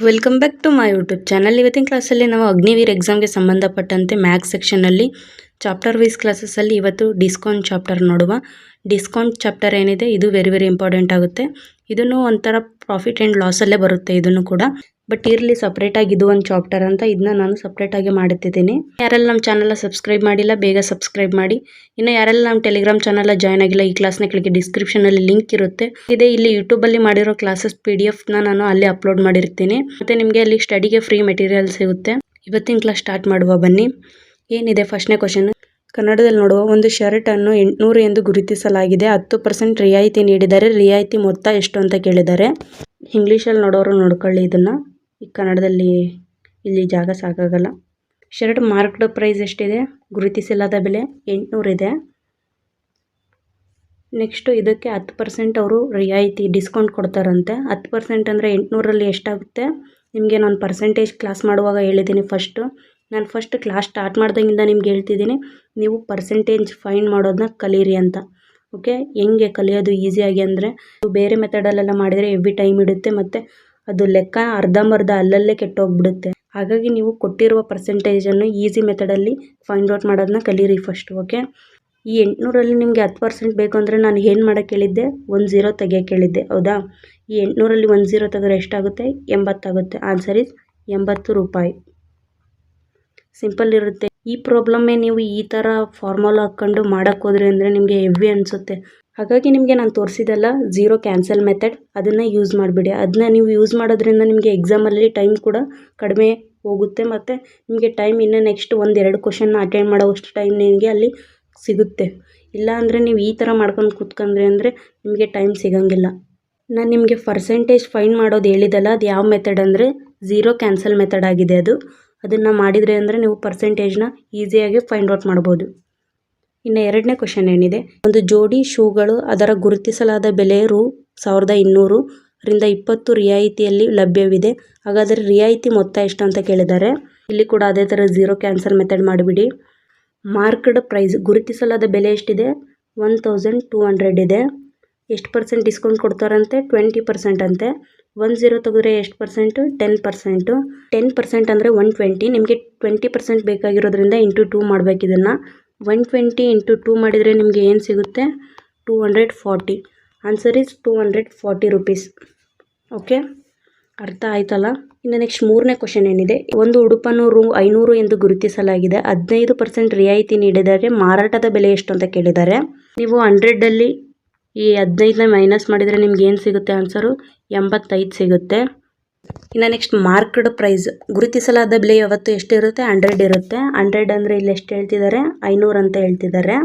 Welcome back to my YouTube channel. ಇವತ್ತಿನ ಕ್ಲಾಸಲ್ಲಿ ನಾವು ಅಗ್ನಿವೀರ್ ಎಕ್ಸಾಮ್ಗೆ ಸಂಬಂಧಪಟ್ಟಂತೆ ಮ್ಯಾಥ್ಸ್ ಸೆಕ್ಷನಲ್ಲಿ ಚಾಪ್ಟರ್ ವೈಸ್ ಕ್ಲಾಸಸ್ಸಲ್ಲಿ ಇವತ್ತು ಡಿಸ್ಕೌಂಟ್ ಚಾಪ್ಟರ್ ನೋಡುವ. ಡಿಸ್ಕೌಂಟ್ ಚಾಪ್ಟರ್ ಏನಿದೆ ಇದು ವೆರಿ ಇಂಪಾರ್ಟೆಂಟ್ ಆಗುತ್ತೆ. ಇದನ್ನು ಒಂಥರ ಪ್ರಾಫಿಟ್ ಆ್ಯಂಡ್ ಲಾಸಲ್ಲೇ ಬರುತ್ತೆ ಇದನ್ನು ಕೂಡ. ಬಟ್ ಇರಲಿ, ಸಪ್ರೇಟಾಗಿ ಇದು ಒಂದು ಚಾಪ್ಟರ್ ಅಂತ ಇದನ್ನ ನಾನು ಸಪ್ರೇಟಾಗಿ ಮಾಡುತ್ತಿದ್ದೀನಿ. ಯಾರೆಲ್ಲ ನಮ್ಮ ಚಾನಲ್ನ ಸಬ್ಸ್ಕ್ರೈಬ್ ಮಾಡಿಲ್ಲ ಬೇಗ ಸಬ್ಸ್ಕ್ರೈಬ್ ಮಾಡಿ. ಇನ್ನು ಯಾರೆಲ್ಲ ನಮ್ಮ ಟೆಲಿಗ್ರಾಮ್ ಚಾನಲ್ ಜಾಯ್ನ್ ಆಗಿಲ್ಲ, ಈ ಕ್ಲಾಸ್ನ ಕೆಳಗೆ ಡಿಸ್ಕ್ರಿಪ್ಷನಲ್ಲಿ ಲಿಂಕ್ ಇರುತ್ತೆ. ಇದೇ ಇಲ್ಲಿ ಯೂಟ್ಯೂಬಲ್ಲಿ ಮಾಡಿರೋ ಕ್ಲಾಸಸ್ PDF ನಾನು ಅಲ್ಲಿ ಅಪ್ಲೋಡ್ ಮಾಡಿರ್ತೀನಿ. ಮತ್ತು ನಿಮಗೆ ಅಲ್ಲಿ ಸ್ಟಡಿಗೆ ಫ್ರೀ ಮೆಟೀರಿಯಲ್ ಸಿಗುತ್ತೆ. ಇವತ್ತಿನ ಕ್ಲಾಸ್ ಸ್ಟಾರ್ಟ್ ಮಾಡುವ ಬನ್ನಿ. ಏನಿದೆ ಫಸ್ಟ್ನೇ ಕ್ವಶನ್ ಕನ್ನಡದಲ್ಲಿ ನೋಡುವ. ಒಂದು ಶರ್ಟ್ ಅನ್ನು 800 ಎಂದು ಗುರುತಿಸಲಾಗಿದೆ. 10% ರಿಯಾಯಿತಿ ನೀಡಿದರೆ ರಿಯಾಯಿತಿ ಮೊತ್ತ ಎಷ್ಟು ಅಂತ ಕೇಳಿದ್ದಾರೆ. ಇಂಗ್ಲೀಷಲ್ಲಿ ನೋಡೋರು ನೋಡ್ಕೊಳ್ಳಿ ಇದನ್ನು. ಈ ಕನ್ನಡದಲ್ಲಿ ಇಲ್ಲಿ ಜಾಗ ಸಾಕಾಗಲ್ಲ. ಶರ್ಟ್ ಮಾರ್ಕ್ಡ್ ಪ್ರೈಸ್ ಎಷ್ಟಿದೆ? ಗುರುತಿಸಲಾದ ಬೆಲೆ 800 ಇದೆ. ನೆಕ್ಸ್ಟು ಇದಕ್ಕೆ 10% ಅವರು ರಿಯಾಯಿತಿ ಡಿಸ್ಕೌಂಟ್ ಕೊಡ್ತಾರಂತೆ. 10% ಅಂದರೆ 800ರಲ್ಲಿ ಎಷ್ಟಾಗುತ್ತೆ? ನಿಮಗೆ ನಾನು ಪರ್ಸೆಂಟೇಜ್ ಕ್ಲಾಸ್ ಮಾಡುವಾಗ ಹೇಳಿದ್ದೀನಿ. ನಾನು ಫಸ್ಟ್ ಕ್ಲಾಸ್ ಸ್ಟಾರ್ಟ್ ಮಾಡ್ದಾಗಿಂದ ನಿಮ್ಗೆ ಹೇಳ್ತಿದ್ದೀನಿ, ನೀವು ಪರ್ಸೆಂಟೇಜ್ ಫೈಂಡ್ ಮಾಡೋದನ್ನ ಕಲೀರಿ ಅಂತ. ಓಕೆ, ಹೆಂಗೆ ಕಲಿಯೋದು ಈಸಿಯಾಗಿ ಅಂದರೆ, ಬೇರೆ ಮೆಥಡಲ್ಲೆಲ್ಲ ಮಾಡಿದರೆ ಎವ್ರಿ ಟೈಮ್ ಇಡುತ್ತೆ ಮತ್ತು ಅದು ಲೆಕ್ಕ ಅರ್ಧಂಬರ್ಧ ಅಲ್ಲಲ್ಲೇ ಕೆಟ್ಟೋಗ್ಬಿಡುತ್ತೆ. ಹಾಗಾಗಿ ನೀವು ಕೊಟ್ಟಿರುವ ಪರ್ಸೆಂಟೇಜನ್ನು ಈಸಿ ಮೆಥಡಲ್ಲಿ ಫೈಂಡ್ ಔಟ್ ಮಾಡೋದನ್ನ ಕಲೀರಿ ಫಸ್ಟ್. ಓಕೆ, ಈ 800ರಲ್ಲಿ ನಿಮಗೆ 10% ಬೇಕು ಅಂದರೆ ನಾನು ಏನು ಮಾಡೋಕ್ಕೆ ಹೇಳಿದ್ದೆ? 10 ತೆಗಿಯೋಕ್ಕೆ ಹೇಳಿದ್ದೆ, ಹೌದಾ? ಈ 800ರಲ್ಲಿ 10 ತೆಗೆದ್ರೆ ಎಷ್ಟಾಗುತ್ತೆ? 80 ಆಗುತ್ತೆ. ಆನ್ಸರ್ ಇಸ್ 80 ರೂಪಾಯಿ. ಸಿಂಪಲ್ ಇರುತ್ತೆ. ಈ ಪ್ರಾಬ್ಲಮ್ಮೇ ನೀವು ಈ ಥರ ಫಾರ್ಮುಲಾ ಹಾಕ್ಕೊಂಡು ಮಾಡೋಕ್ಕೆ ಹೋದ್ರಿ ಅಂದರೆ ನಿಮಗೆ ಹೆವಿ ಅನಿಸುತ್ತೆ. ಹಾಗಾಗಿ ನಿಮಗೆ ನಾನು ತೋರಿಸಿದೆಲ್ಲ ಝೀರೋ ಕ್ಯಾನ್ಸಲ್ ಮೆಥಡ್, ಅದನ್ನು ಯೂಸ್ ಮಾಡಿಬಿಡಿ. ಅದನ್ನ ನೀವು ಯೂಸ್ ಮಾಡೋದ್ರಿಂದ ನಿಮಗೆ ಎಕ್ಸಾಮಲ್ಲಿ ಟೈಮ್ ಕೂಡ ಕಡಿಮೆ ಹೋಗುತ್ತೆ ಮತ್ತು ನಿಮಗೆ ಟೈಮ್ ಇನ್ನೂ ನೆಕ್ಸ್ಟ್ 1-2 ಕ್ವಶನ್ನ ಅಟೆಂಡ್ ಮಾಡೋವಷ್ಟು ಟೈಮ್ ನಿಮಗೆ ಅಲ್ಲಿ ಸಿಗುತ್ತೆ. ಇಲ್ಲ ಅಂದರೆ ನೀವು ಈ ಥರ ಮಾಡ್ಕೊಂಡು ಕೂತ್ಕೊಂಡ್ರಿ ಅಂದರೆ ನಿಮಗೆ ಟೈಮ್ ಸಿಗೋಂಗಿಲ್ಲ. ನಾನು ನಿಮಗೆ ಪರ್ಸೆಂಟೇಜ್ ಫೈಂಡ್ ಮಾಡೋದು ಹೇಳಿದಲ್ಲ, ಅದು ಯಾವ ಮೆಥಡ್ ಅಂದರೆ ಝೀರೋ ಕ್ಯಾನ್ಸಲ್ ಮೆಥಡ್ ಆಗಿದೆ ಅದು. ಅದನ್ನು ಮಾಡಿದರೆ ಅಂದರೆ ನೀವು ಪರ್ಸೆಂಟೇಜ್ನ ಈಸಿಯಾಗಿ ಫೈಂಡ್ ಔಟ್ ಮಾಡ್ಬೋದು. ಇನ್ನು ಎರಡನೇ ಕ್ವಶನ್ ಏನಿದೆ, ಒಂದು ಜೋಡಿ ಶೂಗಳು ಅದರ ಗುರುತಿಸಲಾದ ಬೆಲೆ Rs. 1200 20 ರಿಯಾಯಿತಿಯಲ್ಲಿ ಲಭ್ಯವಿದೆ. ಹಾಗಾದರೆ ರಿಯಾಯಿತಿ ಮೊತ್ತ ಎಷ್ಟು ಅಂತ ಕೇಳಿದ್ದಾರೆ. ಇಲ್ಲಿ ಕೂಡ ಅದೇ ಥರ ಝೀರೋ ಕ್ಯಾನ್ಸಲ್ ಮೆಥಡ್ ಮಾಡಿಬಿಡಿ. ಮಾರ್ಕ್ಡ್ ಪ್ರೈಸ್ ಗುರುತಿಸಲಾದ ಬೆಲೆ ಎಷ್ಟಿದೆ? 1200 ಇದೆ. ಎಷ್ಟು ಪರ್ಸೆಂಟ್ ಡಿಸ್ಕೌಂಟ್ ಕೊಡ್ತಾರಂತೆ? 20% ಅಂತೆ. 10 ತೆಗೆದ್ರೆ ಎಷ್ಟು ಪರ್ಸೆಂಟು? 10%. 10% ಅಂದರೆ 120. ನಿಮಗೆ 20% ಬೇಕಾಗಿರೋದ್ರಿಂದ ಇಂಟು 2 ಮಾಡಬೇಕು ಇದನ್ನು. 120 ಇಂಟು 2 ಮಾಡಿದರೆ ನಿಮಗೆ ಏನು ಸಿಗುತ್ತೆ? 240. Answer is 240 rupees. ಓಕೆ, ಅರ್ಥ ಆಯ್ತಲ್ಲ? ಇನ್ನು ನೆಕ್ಸ್ಟ್ ಮೂರನೇ ಕ್ವಶನ್ ಏನಿದೆ, ಒಂದು ಉಡುಪನ್ನು Rs. 500 ಎಂದು ಗುರುತಿಸಲಾಗಿದೆ. 15% ರಿಯಾಯಿತಿ ನೀಡಿದರೆ ಮಾರಾಟದ ಬೆಲೆ ಎಷ್ಟು ಅಂತ ಕೇಳಿದ್ದಾರೆ. ನೀವು 100ಲ್ಲಿ ಈ 15ನ ಮೈನಸ್ ಮಾಡಿದರೆ ನಿಮ್ಗೆ ಏನು ಸಿಗುತ್ತೆ? ಆನ್ಸರು 85 ಸಿಗುತ್ತೆ. ಇನ್ನು ನೆಕ್ಸ್ಟ್ ಮಾರ್ಕ್ಡ್ ಪ್ರೈಸ್ ಗುರುತಿಸಲಾದ ಬೆಲೆ ಯಾವತ್ತು ಎಷ್ಟಿರುತ್ತೆ? 100 ಇರುತ್ತೆ. 100 ಅಂದರೆ ಇಲ್ಲಿ ಎಷ್ಟು ಹೇಳ್ತಿದ್ದಾರೆ? 500 ಅಂತ ಹೇಳ್ತಿದ್ದಾರೆ.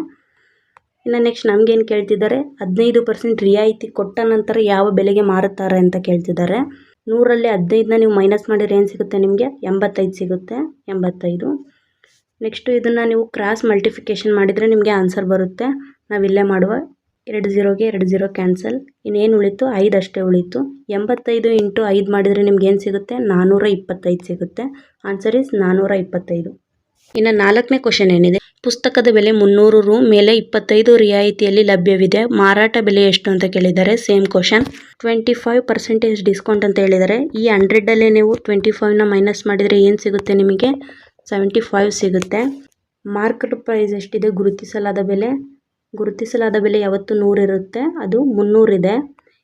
ಇನ್ನು ನೆಕ್ಸ್ಟ್ ನಮಗೇನು ಕೇಳ್ತಿದ್ದಾರೆ? 15% ರಿಯಾಯಿತಿ ಕೊಟ್ಟ ನಂತರ ಯಾವ ಬೆಲೆಗೆ ಮಾರುತ್ತಾರೆ ಅಂತ ಕೇಳ್ತಿದ್ದಾರೆ. 100ರಲ್ಲಿ 15ನ ನೀವು ಮೈನಸ್ ಮಾಡಿದರೆ ಏನು ಸಿಗುತ್ತೆ ನಿಮಗೆ? 85 ಸಿಗುತ್ತೆ. 85. ನೆಕ್ಸ್ಟು ಇದನ್ನು ನೀವು ಕ್ರಾಸ್ ಮಲ್ಟಿಫಿಕೇಷನ್ ಮಾಡಿದರೆ ನಿಮಗೆ ಆನ್ಸರ್ ಬರುತ್ತೆ. ನಾವಿಲ್ಲೇ ಮಾಡುವ. 2 0ಗೆ 2 0 ಕ್ಯಾನ್ಸಲ್. ಇನ್ನೇನು ಉಳಿತು? 5 ಅಷ್ಟೇ ಉಳಿತು. 85 ಇಂಟು 5 ಮಾಡಿದರೆ ನಿಮ್ಗೆ ಏನು ಸಿಗುತ್ತೆ? 425 ಸಿಗುತ್ತೆ. Answer is 425. ಇನ್ನು ನಾಲ್ಕನೇ ಕ್ವಶನ್ ಏನಿದೆ, ಪುಸ್ತಕದ ಬೆಲೆ 300 Rs. ಮೇಲೆ 25 ರಿಯಾಯಿತಿಯಲ್ಲಿ ಲಭ್ಯವಿದೆ. ಮಾರಾಟ ಬೆಲೆ ಎಷ್ಟು ಅಂತ ಕೇಳಿದ್ದಾರೆ. Same question. 25% ಡಿಸ್ಕೌಂಟ್ ಅಂತ ಹೇಳಿದ್ದಾರೆ. ಈ 100ಲ್ಲೇ ನೀವು 25ನ ಮೈನಸ್ ಮಾಡಿದರೆ ಏನು ಸಿಗುತ್ತೆ ನಿಮಗೆ? 75 ಸಿಗುತ್ತೆ. ಮಾರ್ಕೆಟ್ ಪ್ರೈಸ್ ಎಷ್ಟಿದೆ? ಗುರುತಿಸಲಾದ ಬೆಲೆ ಯಾವತ್ತು 100 ಇರುತ್ತೆ, ಅದು 300 ಇದೆ.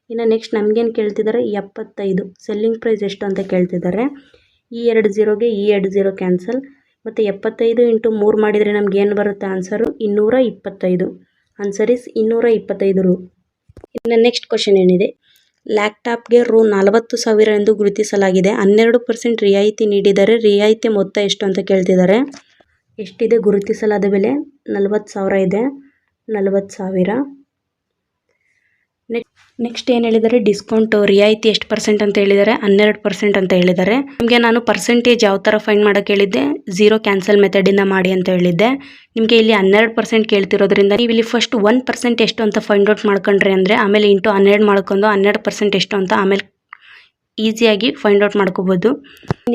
ಇನ್ನು ನೆಕ್ಸ್ಟ್ ನಮಗೇನು ಕೇಳ್ತಿದ್ದಾರೆ? 75. ಸೆಲ್ಲಿಂಗ್ ಪ್ರೈಸ್ ಎಷ್ಟು ಅಂತ ಕೇಳ್ತಿದ್ದಾರೆ. ಈ 2 0ಗೆ ಈ 2 0 ಕ್ಯಾನ್ಸಲ್. ಮತ್ತು 75 ಇಂಟು 3 ಮಾಡಿದರೆ ನಮ್ಗೆ ಏನು ಬರುತ್ತೆ? ಆನ್ಸರು 225. Answer is 225 Rs. ಇನ್ನು ನೆಕ್ಸ್ಟ್ ಕ್ವಶನ್ ಏನಿದೆ, ಲ್ಯಾಪ್ಟಾಪ್ಗೆ Rs. 40,000 ಎಂದು ಗುರುತಿಸಲಾಗಿದೆ. 12% ರಿಯಾಯಿತಿ ನೀಡಿದರೆ ರಿಯಾಯಿತಿ ಮೊತ್ತ ಎಷ್ಟು ಅಂತ ಕೇಳ್ತಿದ್ದಾರೆ. ಎಷ್ಟಿದೆ ಗುರುತಿಸಲಾದ ಬೆಲೆ? 40,000 ಇದೆ. 40,000. ನೆಕ್ಸ್ಟ್ ಏನು ಹೇಳಿದ್ದಾರೆ? ಡಿಸ್ಕೌಂಟ್ ರಿಯಾಯಿತಿ ಎಷ್ಟು ಪರ್ಸೆಂಟ್ ಅಂತ ಹೇಳಿದ್ದಾರೆ? 12% ಅಂತ ಹೇಳಿದ್ದಾರೆ. ನಿಮಗೆ ನಾನು ಪರ್ಸೆಂಟೇಜ್ ಯಾವ ಥರ ಫೈಂಡ್ ಮಾಡೋಕ್ಕೆ ಹೇಳಿದ್ದೆ? ಝೀರೋ ಕ್ಯಾನ್ಸಲ್ ಮೆಥಡಿಂದ ಮಾಡಿ ಅಂತ ಹೇಳಿದ್ದೆ. ನಿಮಗೆ ಇಲ್ಲಿ 12% ಕೇಳ್ತಿರೋದ್ರಿಂದ ನೀವು ಇಲ್ಲಿ ಫಸ್ಟ್ 1% ಎಷ್ಟು ಅಂತ ಫೈಂಡ್ ಔಟ್ ಮಾಡ್ಕೊಂಡ್ರಿ ಅಂದರೆ ಆಮೇಲೆ ಇಂಟು 12 ಮಾಡ್ಕೊಂಡು 12% ಎಷ್ಟು ಅಂತ ಆಮೇಲೆ ಈಸಿಯಾಗಿ ಫೈಂಡ್ ಔಟ್ ಮಾಡ್ಕೋಬೋದು.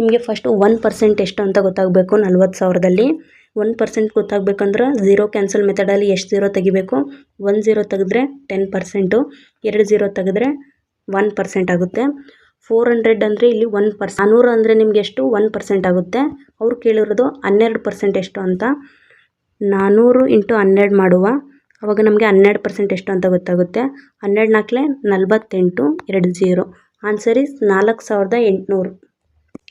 ನಿಮಗೆ ಫಸ್ಟ್ 1% ಎಷ್ಟು ಅಂತ ಗೊತ್ತಾಗಬೇಕು. 40,000ದಲ್ಲಿ 1% ಗೊತ್ತಾಗಬೇಕಂದ್ರೆ ಝೀರೋ ಕ್ಯಾನ್ಸಲ್ ಮೆಥಡಲ್ಲಿ ಎಷ್ಟು 0 ತೆಗಿಬೇಕು? 1 0 ತೆಗೆದ್ರೆ 10%, 2 0 ತೆಗೆದ್ರೆ 1% ಆಗುತ್ತೆ. 400 ಅಂದರೆ ಇಲ್ಲಿ 1%. 400 ಅಂದರೆ ನಿಮಗೆ ಎಷ್ಟು 1% ಆಗುತ್ತೆ. ಅವ್ರು ಕೇಳಿರೋದು 12% ಎಷ್ಟು ಅಂತ. 400 × 12 ಮಾಡುವ, ಅವಾಗ ನಮಗೆ 12% ಎಷ್ಟು ಅಂತ ಗೊತ್ತಾಗುತ್ತೆ. 12 4 48, 20. Answer is 4800.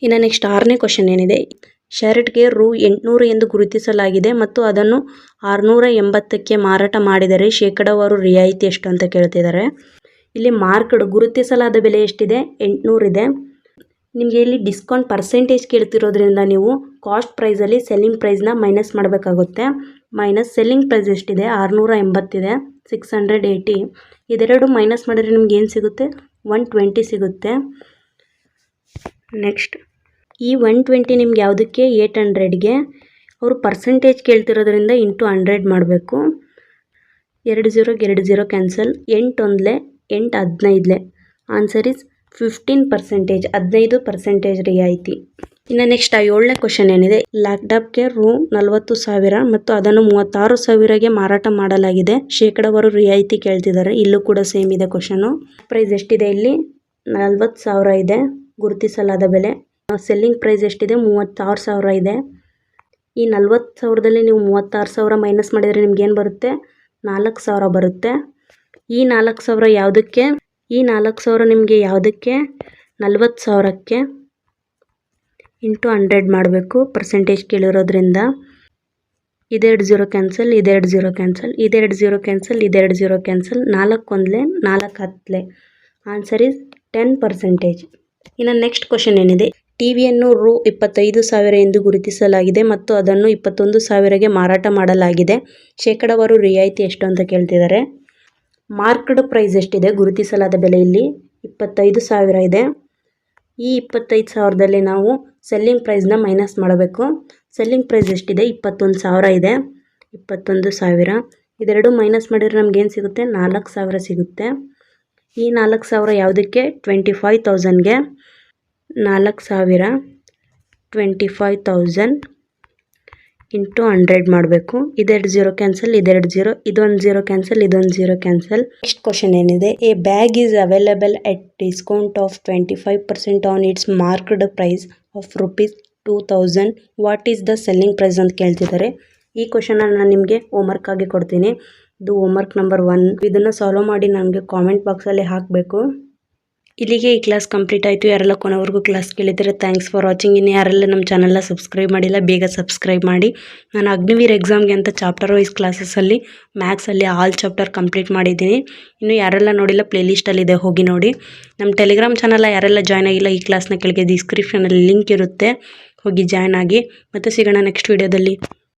ಇನ್ನು ನೆಕ್ಸ್ಟ್ 6ನೇ ಕ್ವಶನ್ ಏನಿದೆ, ಶರ್ಟ್ಗೆ Rs. 800 ಎಂದು ಗುರುತಿಸಲಾಗಿದೆ ಮತ್ತು ಅದನ್ನು 680ಕ್ಕೆ ಮಾರಾಟ ಮಾಡಿದರೆ ಶೇಕಡಾವಾರು ರಿಯಾಯಿತಿ ಎಷ್ಟು ಅಂತ ಕೇಳ್ತಿದ್ದಾರೆ. ಇಲ್ಲಿ ಮಾರ್ಕ್ಡ್ ಗುರುತಿಸಲಾದ ಬೆಲೆ ಎಷ್ಟಿದೆ 800 ಇದೆ. ನಿಮಗೆ ಇಲ್ಲಿ ಡಿಸ್ಕೌಂಟ್ ಪರ್ಸೆಂಟೇಜ್ ಕೇಳ್ತಿರೋದ್ರಿಂದ ನೀವು ಕಾಸ್ಟ್ ಪ್ರೈಸಲ್ಲಿ ಸೆಲ್ಲಿಂಗ್ ಪ್ರೈಸ್ನ ಮೈನಸ್ ಮಾಡಬೇಕಾಗುತ್ತೆ. ಮೈನಸ್ ಸೆಲ್ಲಿಂಗ್ ಪ್ರೈಸ್ ಎಷ್ಟಿದೆ 680 ಇದೆ, 680. ಇದೆರಡು ಮೈನಸ್ ಮಾಡಿದರೆ ನಿಮ್ಗೆ ಏನು ಸಿಗುತ್ತೆ 120 ಸಿಗುತ್ತೆ. ನೆಕ್ಸ್ಟ್ ಈ 120 ನಿಮ್ಗೆ ಯಾವುದಕ್ಕೆ 800ಗೆ ಅವರು ಪರ್ಸೆಂಟೇಜ್ ಕೇಳ್ತಿರೋದ್ರಿಂದ ಇಂಟು 100 ಮಾಡಬೇಕು. 20 ಕ್ಯಾನ್ಸಲ್. 8 1 8 15. ಆನ್ಸರ್ ಈಸ್ 15%, 15% ರಿಯಾಯಿತಿ. ಇನ್ನು ನೆಕ್ಸ್ಟ್ 7ನೇ ಕ್ವಶನ್ ಏನಿದೆ, ಲ್ಯಾಪ್ಟಾಪ್ಗೆ Rs. 40,000 ಮತ್ತು ಅದನ್ನು 36,000ಗೆ ಮಾರಾಟ ಮಾಡಲಾಗಿದೆ, ಶೇಕಡಾವಾರು ರಿಯಾಯಿತಿ ಕೇಳ್ತಿದ್ದಾರೆ. ಇಲ್ಲೂ ಕೂಡ ಸೇಮ್ ಇದೆ ಕ್ವಶನು. ಪ್ರೈಸ್ ಎಷ್ಟಿದೆ ಇಲ್ಲಿ 40,000 ಇದೆ ಗುರುತಿಸಲಾದ ಬೆಲೆ. ಸೆಲ್ಲಿಂಗ್ ಪ್ರೈಸ್ ಎಷ್ಟಿದೆ 36,000 ಇದೆ. ಈ 40,000ದಲ್ಲಿ ನೀವು 36,000 ಮೈನಸ್ ಮಾಡಿದರೆ ನಿಮ್ಗೆ ಏನು ಬರುತ್ತೆ 4,000 ಬರುತ್ತೆ. ಈ 4,000 ಯಾವುದಕ್ಕೆ, ಈ 4,000 ನಿಮಗೆ ಯಾವುದಕ್ಕೆ 40,000ಕ್ಕೆ ಇಂಟು 100 ಮಾಡಬೇಕು ಪರ್ಸೆಂಟೇಜ್ ಕೇಳಿರೋದ್ರಿಂದ. ಇದೆರಡು 0 ಕ್ಯಾನ್ಸಲ್, ಇದೆರಡು 0 ಕ್ಯಾನ್ಸಲ್, ಇದೆರಡು 0 ಕ್ಯಾನ್ಸಲ್, ಇದೆರಡು 0 ಕ್ಯಾನ್ಸಲ್. 4 1 4 10. Answer is 10%. ಇನ್ನು ನೆಕ್ಸ್ಟ್ ಕ್ವಶನ್ ಏನಿದೆ, ಟಿವಿಯನ್ನು Rs. 25,000 ಎಂದು ಗುರುತಿಸಲಾಗಿದೆ ಮತ್ತು ಅದನ್ನು 21,000ಗೆ ಮಾರಾಟ ಮಾಡಲಾಗಿದೆ, ಶೇಕಡಾವಾರು ರಿಯಾಯಿತಿ ಎಷ್ಟು ಅಂತ ಕೇಳ್ತಿದ್ದಾರೆ. ಮಾರ್ಕ್ಡ್ ಪ್ರೈಸ್ ಎಷ್ಟಿದೆ ಗುರುತಿಸಲಾದ ಬೆಲೆ ಇಲ್ಲಿ 25,000 ಇದೆ. ಈ 25,000ದಲ್ಲಿ ನಾವು ಸೆಲ್ಲಿಂಗ್ ಪ್ರೈಸ್ನ ಮೈನಸ್ ಮಾಡಬೇಕು. ಸೆಲ್ಲಿಂಗ್ ಪ್ರೈಸ್ ಎಷ್ಟಿದೆ 21,000 ಇದೆ. 21,000 ಇದೆರಡು ಮೈನಸ್ ಮಾಡಿದರೆ ನಮಗೇನು ಸಿಗುತ್ತೆ 4,000 ಸಿಗುತ್ತೆ. ಈ 4,000 ಯಾವುದಕ್ಕೆ 25,000ಗೆ. 4,000 25,000 ಇಂಟು 100 ಮಾಡಬೇಕು. ಇದೆರಡು 0 ಕ್ಯಾನ್ಸಲ್, ಇದೆರಡು 0, ಇದೊಂದು 0 ಕ್ಯಾನ್ಸಲ್, ಇದೊಂದು 0 ಕ್ಯಾನ್ಸಲ್. ನೆಕ್ಸ್ಟ್ ಕ್ವಶನ್ ಏನಿದೆ, a bag is available at discount of 25% on its marked price of ₹2,000. What is the selling price ಅಂತ ಕೇಳ್ತಿದ್ದಾರೆ. ಈ ಕ್ವಶನ್ ನಾನು ನಿಮಗೆ ಹೋಮ್ವರ್ಕ್ ಆಗಿ ಕೊಡ್ತೀನಿ. ಇದು ಹೋಮ್ವರ್ಕ್ ನಂಬರ್ 1. ಇದನ್ನು ಸಾಲ್ವ್ ಮಾಡಿ ನನಗೆ ಕಾಮೆಂಟ್ ಬಾಕ್ಸಲ್ಲಿ ಹಾಕಬೇಕು. ಇಲ್ಲಿಗೆ ಈ ಕ್ಲಾಸ್ ಕಂಪ್ಲೀಟ್ ಆಯಿತು. ಯಾರೆಲ್ಲ ಕೊನೆವರೆಗೂ ಕ್ಲಾಸ್ ಕೇಳಿದರೆ ಥ್ಯಾಂಕ್ಸ್ ಫಾರ್ ವಾಚಿಂಗ್. ಇನ್ನು ಯಾರೆಲ್ಲ ನಮ್ಮ ಚಾನಲ್ನ ಸಬ್ಸ್ಕ್ರೈಬ್ ಮಾಡಿಲ್ಲ ಬೇಗ ಸಬ್ಸ್ಕ್ರೈಬ್ ಮಾಡಿ. ನಾನು ಅಗ್ನಿವೀರ್ ಎಕ್ಸಾಮ್ಗೆ ಅಂತ ಚಾಪ್ಟರ್ ವೈಸ್ ಕ್ಲಾಸಸ್ಸಲ್ಲಿ ಮ್ಯಾಥ್ಸಲ್ಲಿ ಆಲ್ ಚಾಪ್ಟರ್ ಕಂಪ್ಲೀಟ್ ಮಾಡಿದ್ದೀನಿ. ಇನ್ನು ಯಾರೆಲ್ಲ ನೋಡಿಲ್ಲ ಪ್ಲೇಲಿಸ್ಟಲ್ಲಿದೆ ಹೋಗಿ ನೋಡಿ. ನಮ್ಮ ಟೆಲಿಗ್ರಾಮ್ ಚಾನಲ್ ಯಾರೆಲ್ಲ ಜಾಯ್ನ್ ಆಗಿಲ್ಲ ಈ ಕ್ಲಾಸ್ನ ಕೆಳಗೆ ಡಿಸ್ಕ್ರಿಪ್ಷನಲ್ಲಿ ಲಿಂಕ್ ಇರುತ್ತೆ, ಹೋಗಿ ಜಾಯ್ನ್ ಆಗಿ. ಮತ್ತೆ ಸಿಗೋಣ ನೆಕ್ಸ್ಟ್ ವೀಡಿಯೋದಲ್ಲಿ.